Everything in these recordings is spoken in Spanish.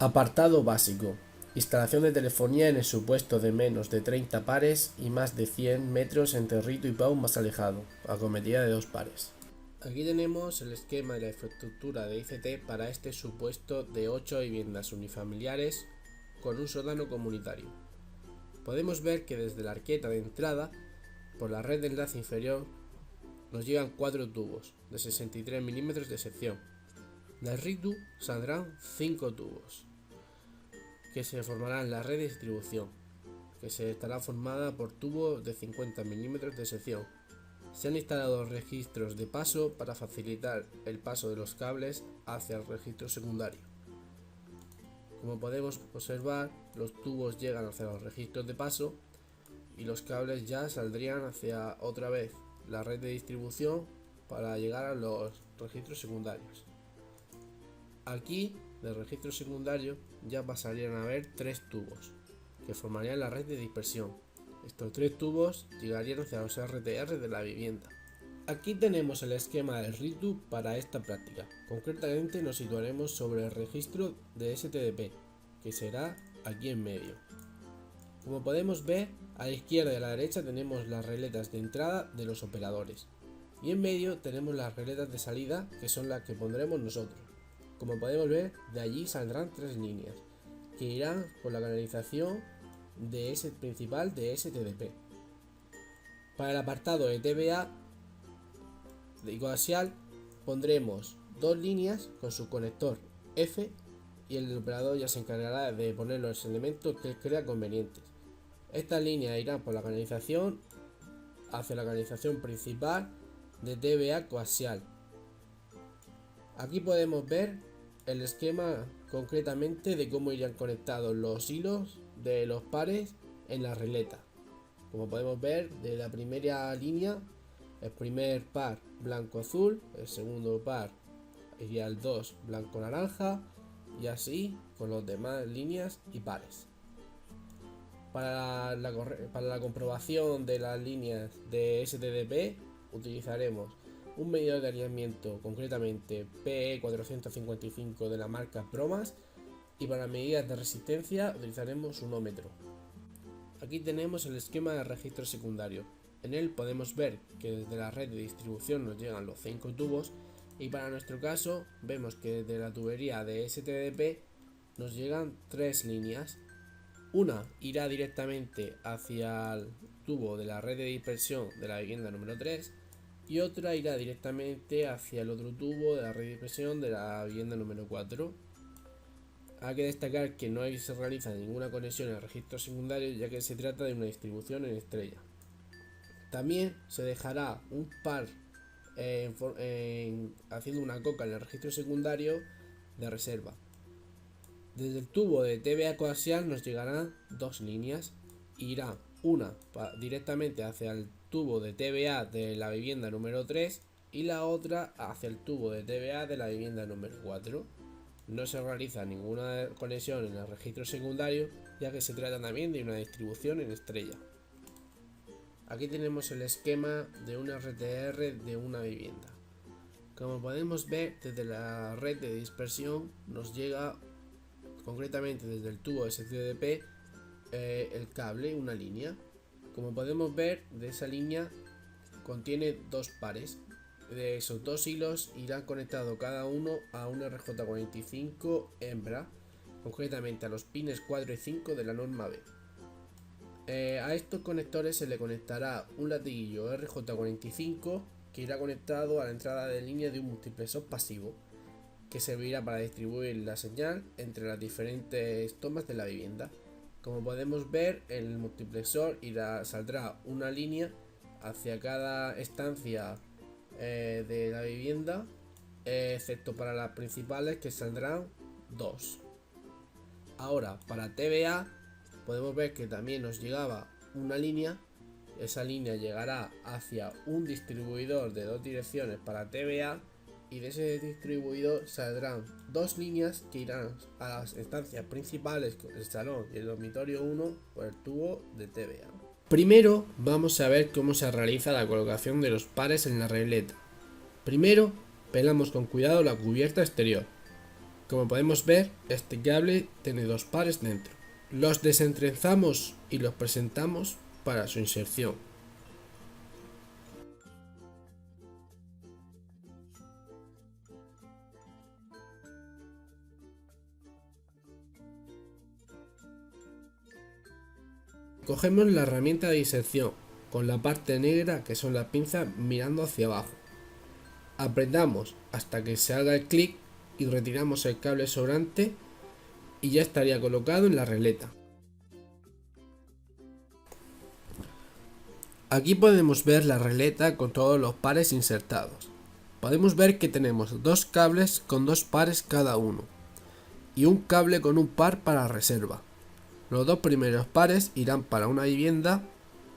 Apartado básico. Instalación de telefonía en el supuesto de menos de 30 pares y más de 100 metros entre rito y pau más alejado, acometida de 2 pares. Aquí tenemos el esquema de la infraestructura de ICT para este supuesto de 8 viviendas unifamiliares con un sótano comunitario. Podemos ver que desde la arqueta de entrada, por la red de enlace inferior, nos llegan 4 tubos de 63 milímetros de sección. Del RITU saldrán 5 tubos, que se formarán la red de distribución, que se estará formada por tubos de 50 milímetros de sección. Se han instalado registros de paso para facilitar el paso de los cables hacia el registro secundario. Como podemos observar, los tubos llegan hacia los registros de paso y los cables ya saldrían hacia otra vez la red de distribución para llegar a los registros secundarios. Aquí, del registro secundario, ya pasarían a haber 3 tubos, que formarían la red de dispersión. Estos 3 tubos llegarían hacia los RTR de la vivienda. Aquí tenemos el esquema del RITU para esta práctica. Concretamente nos situaremos sobre el registro de STDP, que será aquí en medio. Como podemos ver, a la izquierda y a la derecha tenemos las regletas de entrada de los operadores. Y en medio tenemos las regletas de salida, que son las que pondremos nosotros. Como podemos ver, de allí saldrán 3 líneas, que irán por la canalización de ese principal de STDP. Para el apartado de TVA de coaxial pondremos 2 líneas con su conector F y el operador ya se encargará de poner los elementos que él crea convenientes. Estas líneas irán por la canalización hacia la canalización principal de TVA coaxial. Aquí podemos ver el esquema concretamente de cómo irían conectados los hilos de los pares en la regleta. Como podemos ver, de la primera línea, el primer par blanco-azul, el segundo par iría el 2 blanco-naranja y así con las demás líneas y pares. Para la comprobación de las líneas de STDP utilizaremos un medidor de alineamiento, concretamente PE455 de la marca Promas, y para medidas de resistencia utilizaremos un ohmmetro. Aquí tenemos el esquema de registro secundario. En él podemos ver que desde la red de distribución nos llegan los 5 tubos y para nuestro caso vemos que desde la tubería de STDP nos llegan 3 líneas. Una irá directamente hacia el tubo de la red de dispersión de la vivienda número 3 y otra irá directamente hacia el otro tubo de la red de dispersión de la vivienda número 4. Hay que destacar que no se realiza ninguna conexión en el registro secundario, ya que se trata de una distribución en estrella. También se dejará un par haciendo una coca en el registro secundario de reserva. Desde el tubo de TVA coaxial nos llegarán 2 líneas. Irá una directamente hacia el tubo de TVA de la vivienda número 3 y la otra hacia el tubo de TVA de la vivienda número 4. No se realiza ninguna conexión en el registro secundario, ya que se trata también de una distribución en estrella. Aquí tenemos el esquema de un RTR de una vivienda. Como podemos ver, desde la red de dispersión nos llega concretamente desde el tubo STDP el cable, una línea. Como podemos ver, de esa línea contiene 2 pares. De esos 2 hilos irán conectados cada uno a un RJ45 hembra, concretamente a los pines 4 y 5 de la norma B. A estos conectores se le conectará un latiguillo RJ45 que irá conectado a la entrada de línea de un multiplexor pasivo, que servirá para distribuir la señal entre las diferentes tomas de la vivienda. Como podemos ver, en el multiplexor saldrá una línea hacia cada estancia de la vivienda, excepto para las principales, que saldrán 2. Ahora, para TVA podemos ver que también nos llegaba una línea. Esa línea llegará hacia un distribuidor de 2 direcciones para TVA y de ese distribuidor saldrán 2 líneas que irán a las estancias principales, el salón y el dormitorio 1, por el tubo de TVA. Primero vamos a ver cómo se realiza la colocación de los pares en la regleta. Primero pelamos con cuidado la cubierta exterior. Como podemos ver, este cable tiene dos pares dentro. Los desentrenzamos y los presentamos para su inserción. Cogemos la herramienta de inserción con la parte negra, que son las pinzas, mirando hacia abajo. Apretamos hasta que se haga el clic y retiramos el cable sobrante y ya estaría colocado en la regleta. Aquí podemos ver la regleta con todos los pares insertados. Podemos ver que tenemos dos cables con dos pares cada uno y un cable con un par para reserva. Los dos primeros pares irán para una vivienda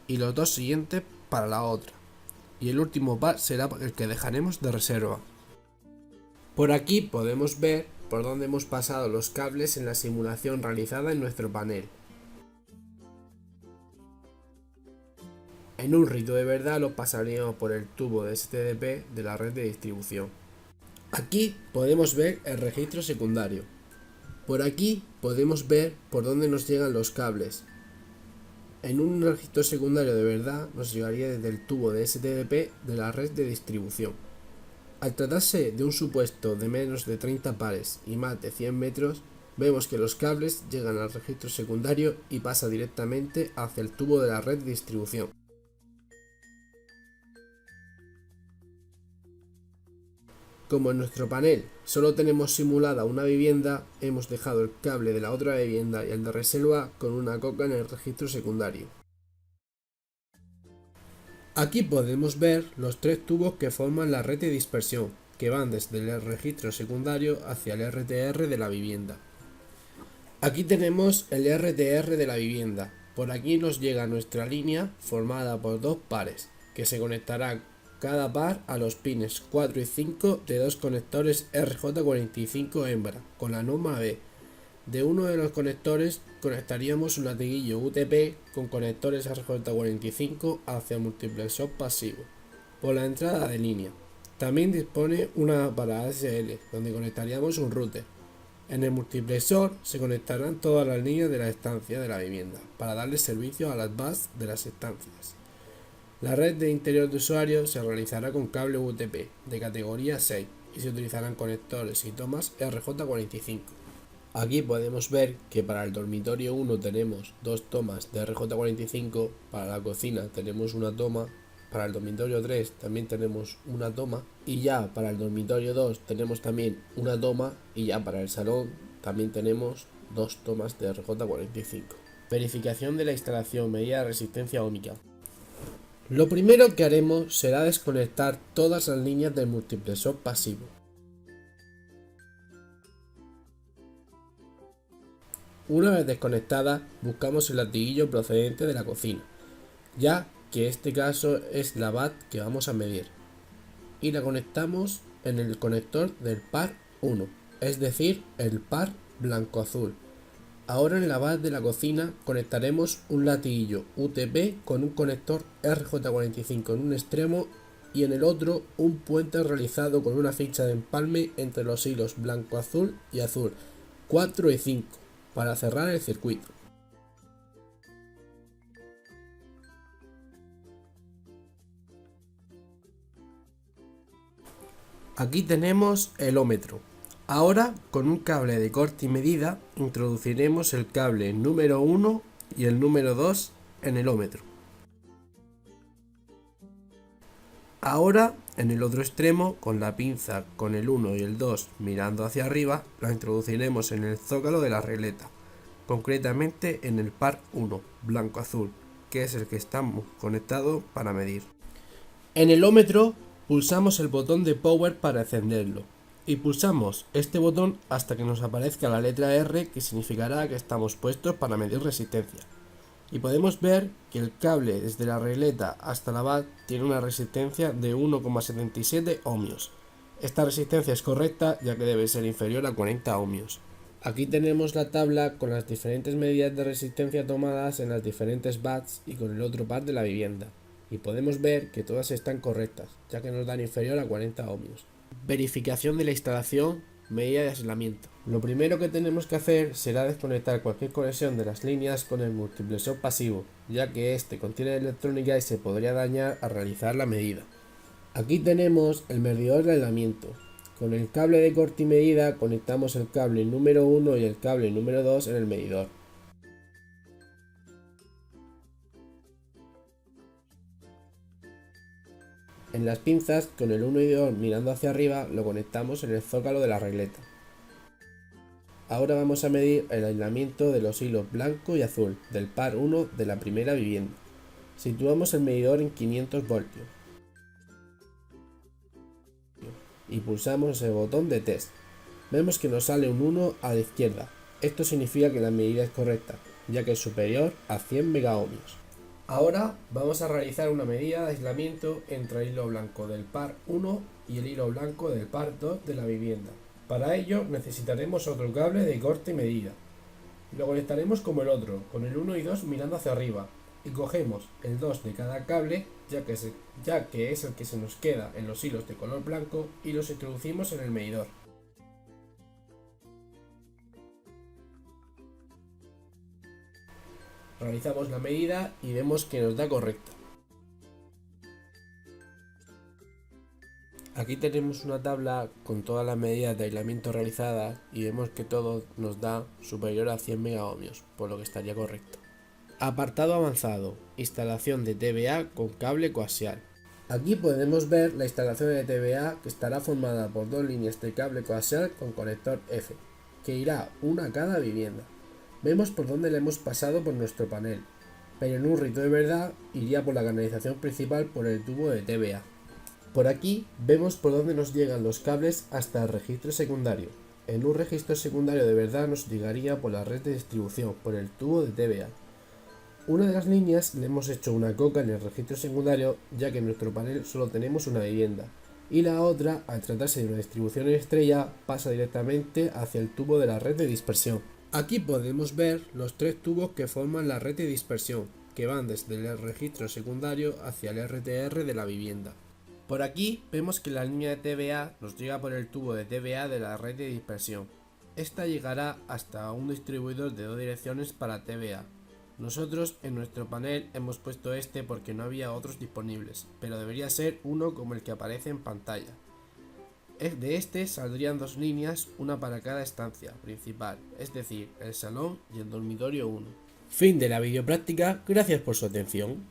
y los dos siguientes para la otra, y el último par será el que dejaremos de reserva. Por aquí podemos ver por dónde hemos pasado los cables en la simulación realizada en nuestro panel. En un rito de verdad los pasaríamos por el tubo de STDP de la red de distribución. Aquí podemos ver el registro secundario. Por aquí podemos ver por dónde nos llegan los cables. En un registro secundario de verdad nos llegaría desde el tubo de STDP de la red de distribución. Al tratarse de un supuesto de menos de 30 pares y más de 100 metros, vemos que los cables llegan al registro secundario y pasa directamente hacia el tubo de la red de distribución. Como en nuestro panel solo tenemos simulada una vivienda, hemos dejado el cable de la otra vivienda y el de reserva con una coca en el registro secundario. Aquí podemos ver los tres tubos que forman la red de dispersión, que van desde el registro secundario hacia el RTR de la vivienda. Aquí tenemos el RTR de la vivienda. Por aquí nos llega nuestra línea formada por dos pares, que se conectarán cada par a los pines 4 y 5 de dos conectores RJ45 hembra con la norma B. De uno de los conectores conectaríamos un latiguillo UTP con conectores RJ45 hacia multiplexor pasivo por la entrada de línea. También dispone una para ASL donde conectaríamos un router. En el multiplexor se conectarán todas las líneas de la estancia de la vivienda para darle servicio a las bus de las estancias. La red de interior de usuario se realizará con cable UTP de categoría 6 y se utilizarán conectores y tomas RJ45. Aquí podemos ver que para el dormitorio 1 tenemos dos tomas de RJ45, para la cocina tenemos una toma, para el dormitorio 3 también tenemos una toma y ya para el dormitorio 2 tenemos también una toma y ya para el salón también tenemos dos tomas de RJ45. Verificación de la instalación medida de resistencia óhmica. Lo primero que haremos será desconectar todas las líneas del multiplexor pasivo. Una vez desconectada, buscamos el latiguillo procedente de la cocina, ya que este caso es la BAT que vamos a medir, y la conectamos en el conector del par 1, es decir, el par blanco-azul. Ahora en la BAT de la cocina conectaremos un latiguillo UTP con un conector RJ45 en un extremo y en el otro un puente realizado con una ficha de empalme entre los hilos blanco-azul y azul 4 y 5 para cerrar el circuito. Aquí tenemos el ómetro. Ahora, con un cable de corte y medida, introduciremos el cable número 1 y el número 2 en el ómetro. Ahora, en el otro extremo, con la pinza con el 1 y el 2 mirando hacia arriba, la introduciremos en el zócalo de la regleta, concretamente en el par 1, blanco-azul, que es el que estamos conectados para medir. En el ómetro, pulsamos el botón de Power para encenderlo. Y pulsamos este botón hasta que nos aparezca la letra R, que significará que estamos puestos para medir resistencia. Y podemos ver que el cable desde la regleta hasta la BAT tiene una resistencia de 1,77 ohmios. Esta resistencia es correcta ya que debe ser inferior a 40 ohmios. Aquí tenemos la tabla con las diferentes medidas de resistencia tomadas en las diferentes BATs y con el otro par de la vivienda. Y podemos ver que todas están correctas, ya que nos dan inferior a 40 ohmios. Verificación de la instalación Medida de aislamiento. Lo primero que tenemos que hacer será desconectar cualquier conexión de las líneas con el multiplexor pasivo, ya que este contiene electrónica y se podría dañar al realizar la medida. Aquí tenemos el medidor de aislamiento. Con el cable de corte y medida conectamos el cable número 1 y el cable número 2 en el medidor. En las pinzas, con el 1 y 2 mirando hacia arriba, lo conectamos en el zócalo de la regleta. Ahora vamos a medir el aislamiento de los hilos blanco y azul del par 1 de la primera vivienda. Situamos el medidor en 500 voltios y pulsamos el botón de test. Vemos que nos sale un 1 a la izquierda. Esto significa que la medida es correcta, ya que es superior a 100 megaohmios. Ahora vamos a realizar una medida de aislamiento entre el hilo blanco del par 1 y el hilo blanco del par 2 de la vivienda. Para ello necesitaremos otro cable de corte y medida. Lo conectaremos como el otro, con el 1 y 2 mirando hacia arriba, y cogemos el 2 de cada cable, ya que es el que se nos queda en los hilos de color blanco, y los introducimos en el medidor. Realizamos la medida y vemos que nos da correcta. Aquí tenemos una tabla con todas las medidas de aislamiento realizadas y vemos que todo nos da superior a 100 megaohmios, por lo que estaría correcto. Apartado avanzado. Instalación de TVA con cable coaxial. Aquí podemos ver la instalación de TVA, que estará formada por dos líneas de cable coaxial con conector F, que irá una a cada vivienda. Vemos por dónde le hemos pasado por nuestro panel, pero en un rito de verdad iría por la canalización principal por el tubo de TVA. Por aquí vemos por dónde nos llegan los cables hasta el registro secundario. En un registro secundario de verdad nos llegaría por la red de distribución, por el tubo de TVA. Una de las líneas le hemos hecho una coca en el registro secundario, ya que en nuestro panel solo tenemos una vivienda, y la otra, al tratarse de una distribución en estrella, pasa directamente hacia el tubo de la red de dispersión. Aquí podemos ver los tres tubos que forman la red de dispersión, que van desde el registro secundario hacia el RTR de la vivienda. Por aquí vemos que la línea de TVA nos llega por el tubo de TVA de la red de dispersión. Esta llegará hasta un distribuidor de dos direcciones para TVA. Nosotros en nuestro panel hemos puesto este porque no había otros disponibles, pero debería ser uno como el que aparece en pantalla. De este saldrían dos líneas, una para cada estancia principal, es decir, el salón y el dormitorio 1. Fin de la videopráctica, gracias por su atención.